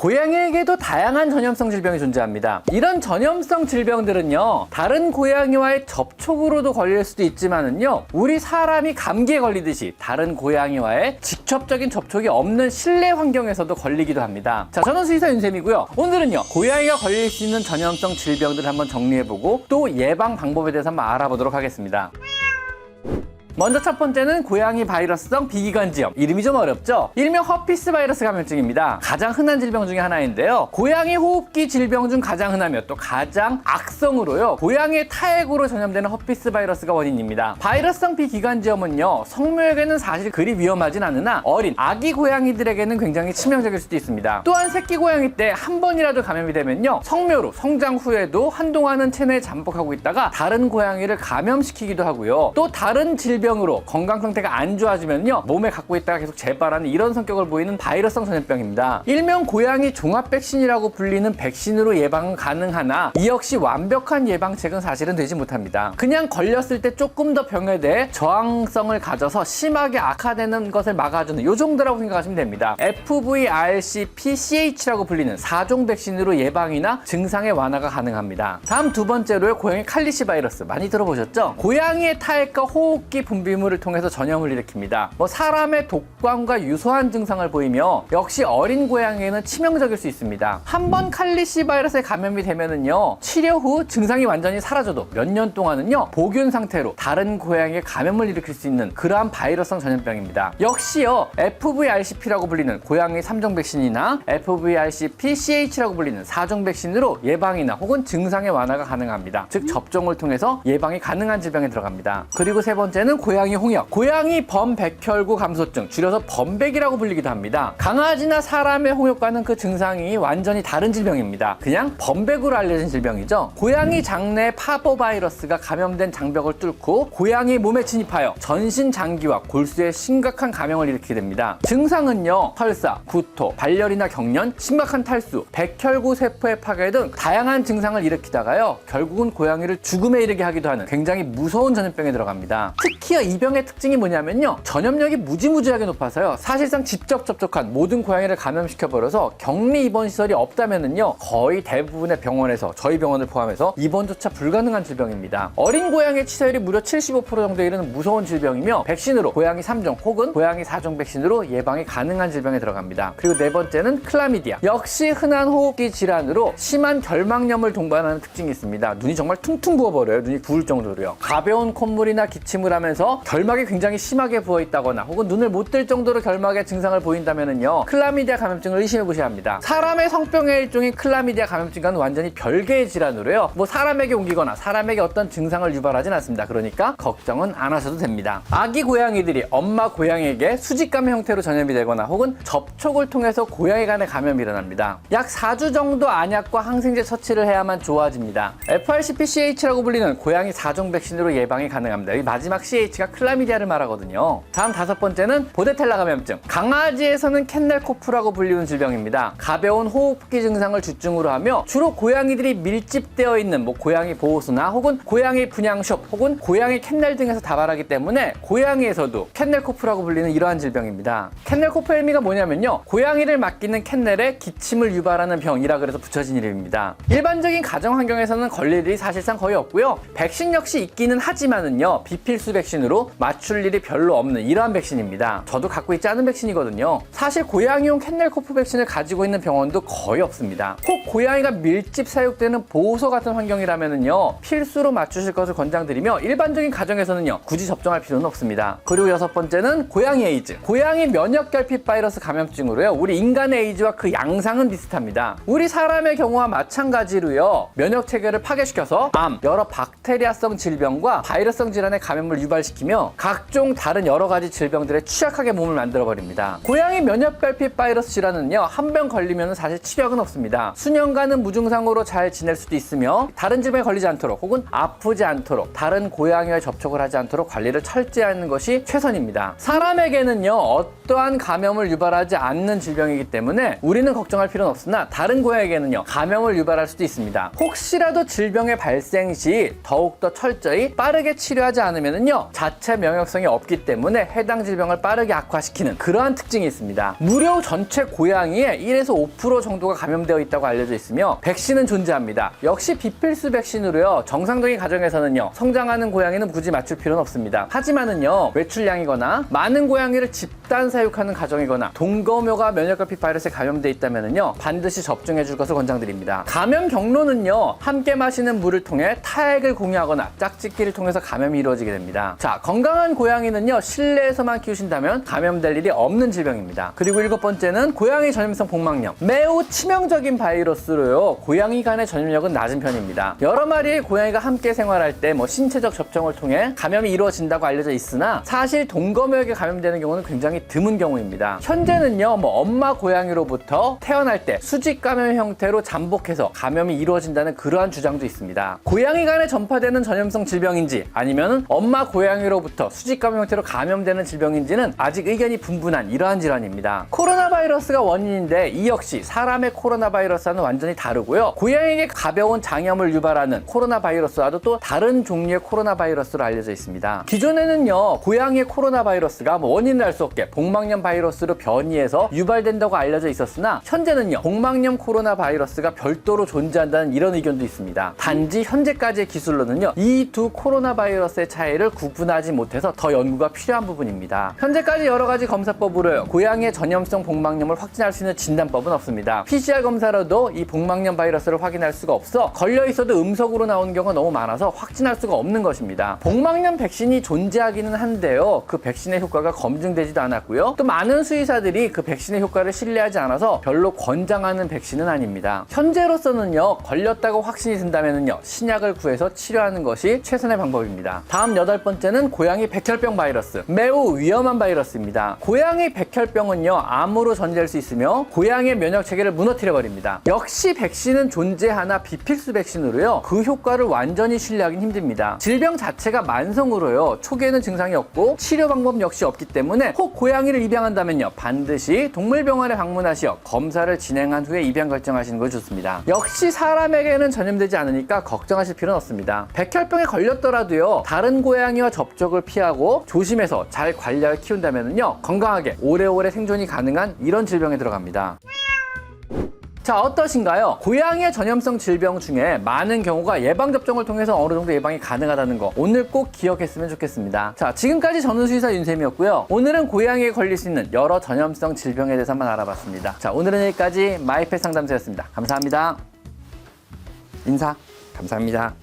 고양이에게도 다양한 전염성 질병이 존재합니다. 이런 전염성 질병들은요, 다른 고양이와의 접촉으로도 걸릴 수도 있지만은요, 우리 사람이 감기에 걸리듯이 다른 고양이와의 직접적인 접촉이 없는 실내 환경에서도 걸리기도 합니다. 자, 저는 수의사 윤쌤이고요. 오늘은요, 고양이가 걸릴 수 있는 전염성 질병들을 한번 정리해보고 또 예방 방법에 대해서 한번 알아보도록 하겠습니다. 먼저 첫 번째는 고양이 바이러스성 비기관지염. 이름이 좀 어렵죠? 일명 허피스 바이러스 감염증입니다. 가장 흔한 질병 중에 하나인데요. 고양이 호흡기 질병 중 가장 흔하며 또 가장 악성으로요, 고양이의 타액으로 전염되는 허피스 바이러스가 원인입니다. 바이러스성 비기관지염은요, 성묘에게는 사실 그리 위험하진 않으나 어린 아기 고양이들에게는 굉장히 치명적일 수도 있습니다. 또한 새끼 고양이 때 한 번이라도 감염이 되면요, 성묘로 성장 후에도 한동안은 체내에 잠복하고 있다가 다른 고양이를 감염시키기도 하고요, 또 다른 질병으로 건강 상태가 안 좋아지면요, 몸에 갖고 있다가 계속 재발하는 이런 성격을 보이는 바이러스성 전염병입니다. 일명 고양이 종합 백신이라고 불리는 백신으로 예방은 가능하나 이 역시 완벽한 예방책은 사실은 되지 못합니다. 그냥 걸렸을 때 조금 더 병에 대해 저항성을 가져서 심하게 악화되는 것을 막아주는 요 정도라고 생각하시면 됩니다. FVRCP-CH라고 불리는 4종 백신으로 예방이나 증상의 완화가 가능합니다. 다음 두 번째로요, 고양이 칼리시 바이러스 많이 들어보셨죠? 고양이의 타액과 호흡기 분비물을 통해서 전염을 일으킵니다. 사람의 독감과 유사한 증상을 보이며 역시 어린 고양이에는 치명적일 수 있습니다. 한번 칼리시 바이러스에 감염이 되면은요, 치료 후 증상이 완전히 사라져도 몇 년 동안은요, 보균 상태로 다른 고양이에 감염을 일으킬 수 있는 그러한 바이러스성 전염병입니다. 역시요, FVRCP라고 불리는 고양이 3종 백신이나 FVRCP-CH라고 불리는 4종 백신으로 예방이나 혹은 증상의 완화가 가능합니다. 즉 접종을 통해서 예방이 가능한 질병에 들어갑니다. 그리고 세 번째는 고양이 홍역, 고양이 범백혈구 감소증, 줄여서 범백이라고 불리기도 합니다. 강아지나 사람의 홍역과는 그 증상이 완전히 다른 질병입니다. 그냥 범백으로 알려진 질병이죠. 고양이 장내 파보바이러스가 감염된 장벽을 뚫고 고양이 몸에 진입하여 전신 장기와 골수에 심각한 감염을 일으키게 됩니다. 증상은요, 설사, 구토, 발열이나 경련, 심각한 탈수, 백혈구 세포의 파괴 등 다양한 증상을 일으키다가요, 결국은 고양이를 죽음에 이르게 하기도 하는 굉장히 무서운 전염병에 들어갑니다. 특히 이 병의 특징이 뭐냐면요, 전염력이 무지무지하게 높아서요, 사실상 직접 접촉한 모든 고양이를 감염시켜버려서 격리 입원 시설이 없다면은요, 거의 대부분의 병원에서, 저희 병원을 포함해서 입원조차 불가능한 질병입니다. 어린 고양이의 치사율이 무려 75% 정도에 이르는 무서운 질병이며 백신으로 고양이 3종 혹은 고양이 4종 백신으로 예방이 가능한 질병에 들어갑니다. 그리고 네 번째는 클라미디아. 역시 흔한 호흡기 질환으로 심한 결막염을 동반하는 특징이 있습니다. 눈이 정말 퉁퉁 부어버려요. 눈이 부을 정도로요. 가벼운 콧물이나 기침을 하면서 결막이 굉장히 심하게 부어있다거나 혹은 눈을 못 뜰 정도로 결막의 증상을 보인다면은요, 클라미디아 감염증을 의심해 보셔야 합니다. 사람의 성병의 일종인 클라미디아 감염증과는 완전히 별개의 질환으로요, 사람에게 옮기거나 사람에게 어떤 증상을 유발하진 않습니다. 그러니까 걱정은 안 하셔도 됩니다. 아기 고양이들이 엄마 고양이에게 수직감 형태로 전염이 되거나 혹은 접촉을 통해서 고양이 간의 감염이 일어납니다. 약 4주 정도 안약과 항생제 처치를 해야만 좋아집니다. FRCP-CH라고 불리는 고양이 4종 백신으로 예방이 가능합니다. 이 마지막 CH가 클라미디아를 말하거든요. 다음 다섯 번째는 보데텔라 감염증. 강아지에서는 캔넬코프라고 불리는 질병입니다. 가벼운 호흡기 증상을 주증으로 하며 주로 고양이들이 밀집되어 있는 고양이 보호소나 혹은 고양이 분양숍 혹은 고양이 캔넬 등에서 다발하기 때문에 고양이에서도 캔넬코프라고 불리는 이러한 질병입니다. 캔넬코프의 의미가 뭐냐면요, 고양이를 맡기는 캔넬에 기침을 유발하는 병이라 그래서 붙여진 이름입니다. 일반적인 가정 환경에서는 걸릴 일이 사실상 거의 없고요, 백신 역시 있기는 하지만은요, 비필수 백신으로 맞출 일이 별로 없는 이러한 백신입니다. 저도 갖고 있지 않은 백신이거든요. 사실 고양이용 캔넬코프 백신을 가지고 있는 병원도 거의 없습니다. 혹 고양이가 밀집 사육되는 보호소 같은 환경이라면은요, 필수로 맞추실 것을 권장드리며 일반적인 가정에서는요, 굳이 접종할 필요는 없습니다. 그리고 여섯 번째는 고양이 에이즈. 고양이 면역결핍 바이러스 감염증으로요, 우리 인간의 에이즈와 그 양상은 비슷합니다. 우리 사람의 경우와 마찬가지로요, 면역 체계를 파괴시켜서 암, 여러 박테리아성 질병과 바이러스성 질환의 감염을 유발시키며 각종 다른 여러 가지 질병들에 취약하게 몸을 만들어버립니다. 고양이 면역결핍 바이러스 질환은요, 한 병 걸리면 사실 치료약은 없습니다. 수년간은 무증상으로 잘 지낼 수도 있으며 다른 질병에 걸리지 않도록 혹은 아프지 않도록 다른 고양이와 접촉을 하지 않도록 관리를 철저히 하는 것이 최선입니다. 사람에게는요, 어떠한 감염을 유발하지 않는 질병이기 때문에 우리는 걱정할 필요는 없으나 다른 고양이에게는요, 감염을 유발할 수도 있습니다. 혹시라도 질병의 발생 시 더욱더 철저히 빠르게 치료하지 않으면요, 자체 면역성이 없기 때문에 해당 질병을 빠르게 악화시키는 그러한 특징이 있습니다. 무려 전체 고양이의 1에서 5% 정도가 감염되어 있다고 알려져 있으며 백신은 존재합니다. 역시 비필수 백신으로요. 정상적인 가정에서는요. 성장하는 고양이는 굳이 맞출 필요는 없습니다. 하지만은요. 외출량이거나 많은 고양이를 집단 사육하는 가정이거나 동거묘가 면역결핍 바이러스에 감염되어 있다면은요. 반드시 접종해 줄 것을 권장드립니다. 감염 경로는요. 함께 마시는 물을 통해 타액을 공유하거나 짝짓기를 통해서 감염이 이루어지게 됩니다. 자, 건강한 고양이는요. 실내에서만 키우신다면 감염될 일이 없는 질병입니다. 그리고 7번째는 고양이 전염성 복막염. 매우 치명적인 바이러스로요. 고양이 간의 전염력은 낮은 편입니다. 여러 마리의 고양이가 함께 생활할 때 신체적 접촉을 통해 감염이 이루어진다고 알려져 있으나 사실 동거묘에게 감염되는 경우는 굉장히 드문 경우입니다. 현재는요. 엄마 고양이로부터 태어날 때 수직 감염 형태로 잠복해서 감염이 이루어진다는 그러한 주장도 있습니다. 고양이 간에 전파되는 전염성 질병인지 아니면 엄마 고양이로부터 수직 감염 형태로 감염되는 질병인지는 아직 의견이 분분한 이러한 질환입니다. 코로나 바이러스가 원인인데 이 역시 사람의 코로나 바이러스와는 완전히 다르고요. 고양이에게 가벼운 장염을 유발하는 코로나 바이러스와도 또 다른 종류의 코로나 바이러스로 알려져 있습니다. 기존에는요. 고양이의 코로나 바이러스가 원인을 알 수 없게 복막염 바이러스로 변이해서 유발된다고 알려져 있었으나 현재는요. 복막염 코로나 바이러스가 별도로 존재한다는 이런 의견도 있습니다. 단지 현재까지의 기술로는요. 이 두 코로나 바이러스의 차이를 구분하지 못해서 더 연구가 필요한 부분입니다. 현재까지 여러 가지 검사법으로요. 고양이의 전염성 복막염을 확진할 수 있는 진단법은 없습니다. PCR 검사로도 이 복막염 바이러스를 확인할 수가 없어 걸려 있어도 음성으로 나오는 경우가 너무 많아서 확진할 수가 없는 것입니다. 복막염 백신이 존재하기는 한데요. 그 백신의 효과가 검증되지도 않았고요. 또 많은 수의사들이 그 백신의 효과를 신뢰하지 않아서 별로 권장하는 백신은 아닙니다. 현재로서는요. 걸렸다고 확신이 든다면요. 신약을 구해서 치료하는 것이 최선의 방법입니다. 다음 8번째는 고양이 백혈병 바이러스. 매우 위험한 바이러스입니다. 고양이 백혈병은요. 암으로 전이될 수 있으며 고양이의 면역 체계를 무너뜨려 버립니다. 역시 백신은 존재하나 비필수 백신으로요. 그 효과를 완전히 신뢰하기는 힘듭니다. 질병 자체가 만성으로요. 초기에는 증상이 없고 치료 방법 역시 없기 때문에 혹 고양이를 입양한다면요. 반드시 동물병원에 방문하시어 검사를 진행한 후에 입양 결정하시는 것이 좋습니다. 역시 사람에게는 전염되지 않으니까 걱정하실 필요는 없습니다. 백혈병에 걸렸더라도요. 다른 고양이와 접촉을 피하고 조심해서 잘 관리하여 키운다면요. 건강하게 오래오래 생존이 가능한 이런 질병에 들어갑니다. 자, 어떠신가요? 고양이의 전염성 질병 중에 많은 경우가 예방접종을 통해서 어느 정도 예방이 가능하다는 거 오늘 꼭 기억했으면 좋겠습니다. 자, 지금까지 전우수의사 윤쌤이었고요. 오늘은 고양이에 걸릴 수 있는 여러 전염성 질병에 대해서만 알아봤습니다. 자, 오늘은 여기까지 마이펫 상담소였습니다. 감사합니다. 인사. 감사합니다.